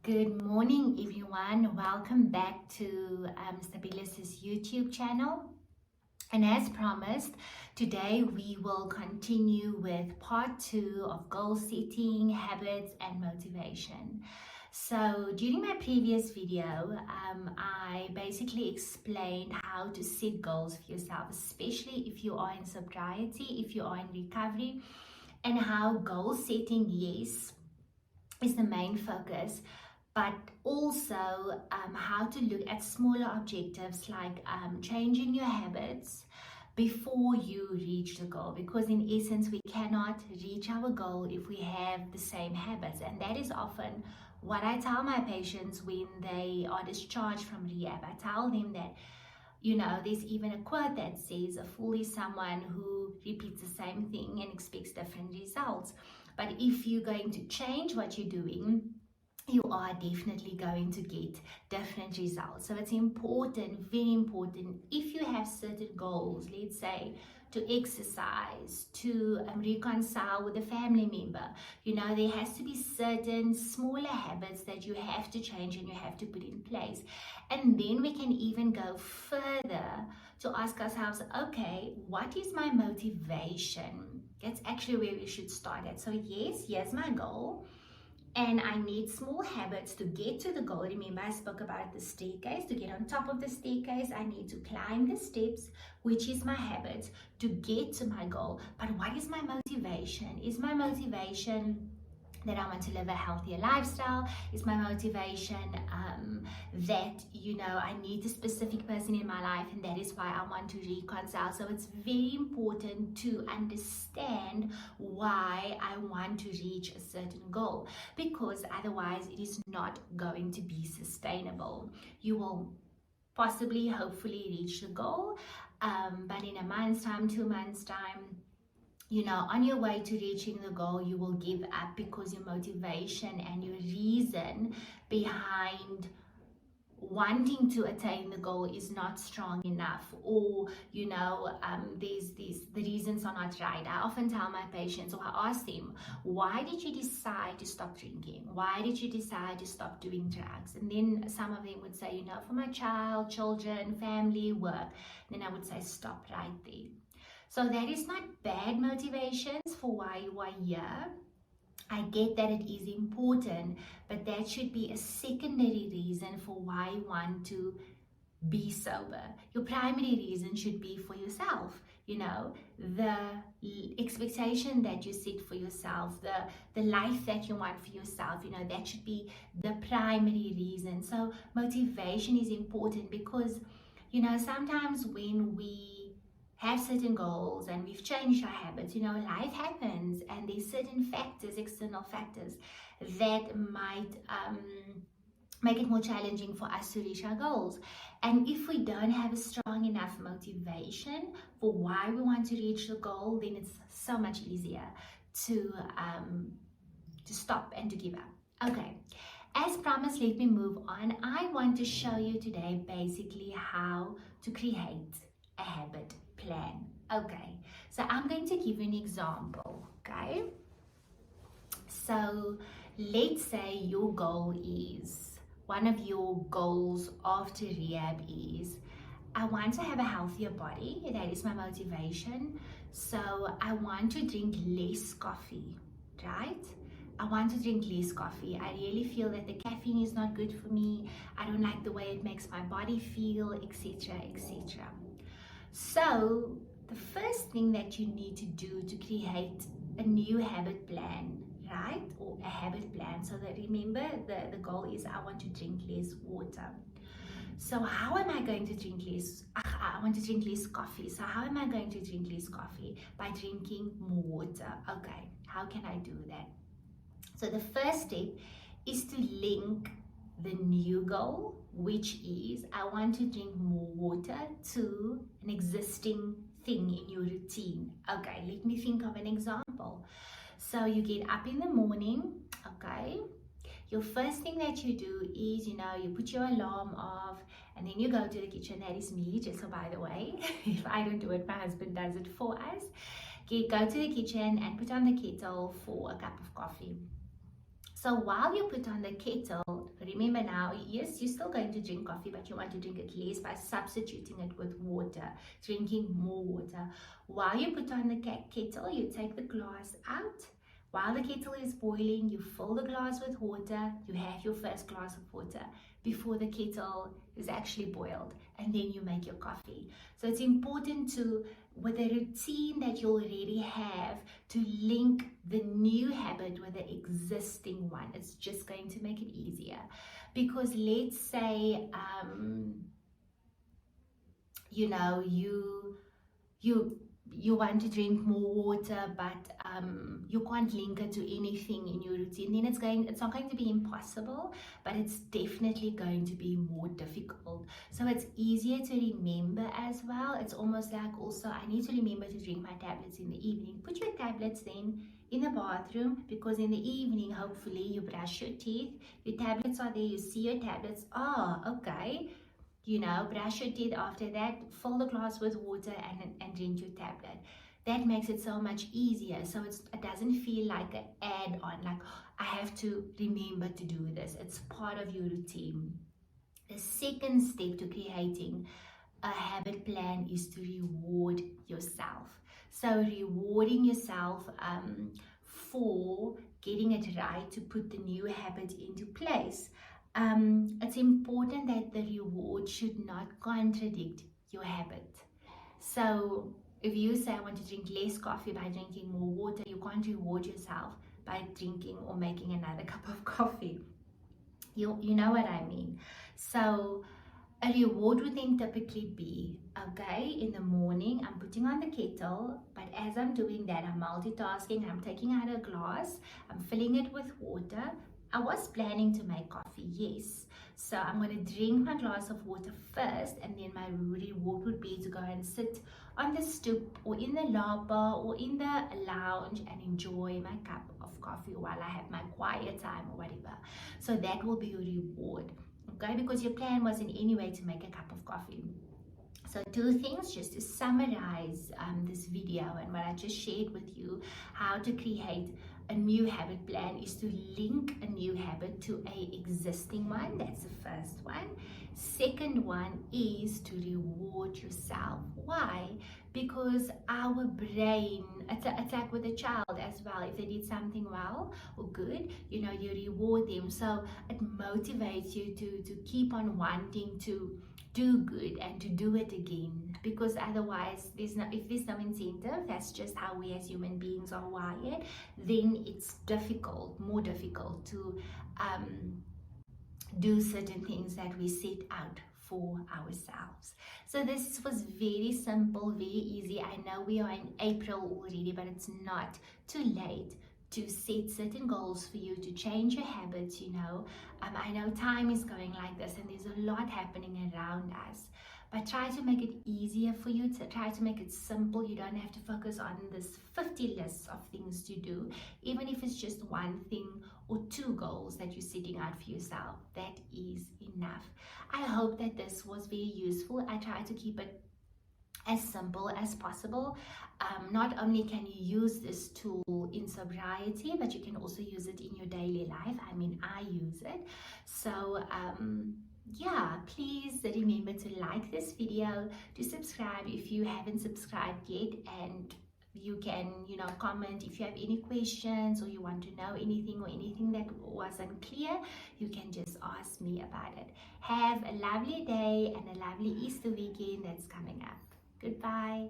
Good morning, everyone. Welcome back to Stabilis' YouTube channel. And as promised, today we will continue with part 2 of goal setting, habits, and motivation. So during my previous video, I basically explained how to set goals for yourself, especially if you are in sobriety, if you are in recovery, and how goal setting, yes, is the main focus, but also how to look at smaller objectives like changing your habits before you reach the goal, because in essence we cannot reach our goal if we have the same habits. And that is often what I tell my patients when they are discharged from rehab. I tell them that, you know, there's even a quote that says a fool is someone who repeats the same thing and expects different results. But if you're going to change what you're doing, you are definitely going to get different results. So it's important, very important, if you have certain goals, let's say to exercise, to reconcile with a family member, you know, there has to be certain smaller habits that you have to change and you have to put in place. And then we can even go further to ask ourselves, okay, what is my motivation? That's actually where we should start at. So yes, here's my goal. And I need small habits to get to the goal. Remember, I spoke about the staircase. To get on top of the staircase, I need to climb the steps, which is my habit, to get to my goal. But what is my motivation? Is my motivation that I want to live a healthier lifestyle? Is my motivation that, you know, I need a specific person in my life and that is why I want to reconcile? So it's very important to understand why I want to reach a certain goal, because otherwise it is not going to be sustainable. You will possibly, hopefully reach the goal, but in a month's time, 2 months' time, you know, on your way to reaching the goal, you will give up because your motivation and your reason behind wanting to attain the goal is not strong enough, or you know, the reasons are not right. I often tell my patients, or I ask them, why did you decide to stop drinking? Why did you decide to stop doing drugs? And then some of them would say, you know, for my child, children, family, work. Then I would say, stop right there. So that is not bad motivations for why you are here. I get that it is important, but that should be a secondary reason for why you want to be sober. Your primary reason should be for yourself. You know, the expectation that you set for yourself, the life that you want for yourself, you know, that should be the primary reason. So motivation is important because, you know, sometimes when we have certain goals and we've changed our habits, you know, life happens and there's certain factors, external factors, that might make it more challenging for us to reach our goals. And if we don't have a strong enough motivation for why we want to reach the goal, then it's so much easier to stop and to give up. Okay, as promised, let me move on. I want to show you today basically how to create a habit plan. Okay, so I'm going to give you an example. Okay, so let's say your goal is, one of your goals after rehab is, I want to have a healthier body. That is my motivation. So I want to drink less coffee, right? I want to drink less coffee. I really feel that the caffeine is not good for me. I don't like the way it makes my body feel, etc., etc. So the first thing that you need to do to create a new habit plan, right, or a habit plan, so that, remember, the goal is I want to drink less water. So how am I going to drink less? I want to drink less coffee. So how am I going to drink less coffee? By drinking more water. Okay, how can I do that? So the first step is to link the new goal, which is I want to drink more water, to an existing thing in your routine. Okay, let me think of an example. So you get up in the morning, okay, your first thing that you do is, you know, you put your alarm off and then you go to the kitchen. That is me, just so by the way, if I don't do it, my husband does it for us. Okay, go to the kitchen and put on the kettle for a cup of coffee. So while you put on the kettle, remember now, yes, you're still going to drink coffee, but you want to drink it less by substituting it with water, drinking more water. While you put on the kettle, you take the glass out. While the kettle is boiling, you fill the glass with water. You have your first glass of water before the kettle is actually boiled, and then you make your coffee. So it's important to, with a routine that you already have, to link the new habit with the existing one. It's just going to make it easier. Because let's say, you know, you want to drink more water, but you can't link it to anything in your routine, then it's not going to be impossible, but it's definitely going to be more difficult. So it's easier to remember as well. It's almost like, also, I need to remember to drink my tablets in the evening. Put your tablets then in the bathroom, because in the evening, hopefully, you brush your teeth, your tablets are there, you see your tablets. Oh, okay, you know, brush your teeth after that, fill the glass with water, and drink your tablet. That makes it so much easier. So it doesn't feel like an add-on, like I have to remember to do this. It's part of your routine. The second step to creating a habit plan is to reward yourself. So rewarding yourself for getting it right, to put the new habit into place. It's important that the reward should not contradict your habit. So if you say, I want to drink less coffee by drinking more water, you can't reward yourself by drinking or making another cup of coffee. You know what I mean? So a reward would then typically be, okay, in the morning, I'm putting on the kettle, but as I'm doing that, I'm multitasking, I'm taking out a glass, I'm filling it with water. I was planning to make coffee, yes. So I'm going to drink my glass of water first, and then my reward would be to go and sit on the stoop or in the lapa or in the lounge and enjoy my cup of coffee while I have my quiet time or whatever. So that will be your reward. Okay, because your plan was in any way to make a cup of coffee. So 2 things just to summarize this video and what I just shared with you, how to create a new habit plan, is to link a new habit to a existing one. That's the first one. Second one is to reward yourself. Why? Because our brain, it's like with a child as well. If they did something well or good, you know, you reward them. So it motivates you to keep on wanting to do good and to do it again, because otherwise if there's no incentive, that's just how we as human beings are wired, then it's more difficult to do certain things that we set out for ourselves. So this was very simple, very easy. I know we are in April already, but it's not too late to set certain goals for you to change your habits. You know, I know time is going like this and there's a lot happening around us, but try to make it easier for you, to try to make it simple. You don't have to focus on this 50 lists of things to do. Even if it's just one thing or 2 goals that you're setting out for yourself, that is enough. I hope that this was very useful. I try to keep it as simple as possible. Not only can you use this tool in sobriety, but you can also use it in your daily life. I mean, I use it. So yeah, please remember to like this video, to subscribe if you haven't subscribed yet, and you can, you know, comment if you have any questions or you want to know anything or anything that wasn't clear. You can just ask me about it. Have a lovely day and a lovely Easter weekend that's coming up. Goodbye.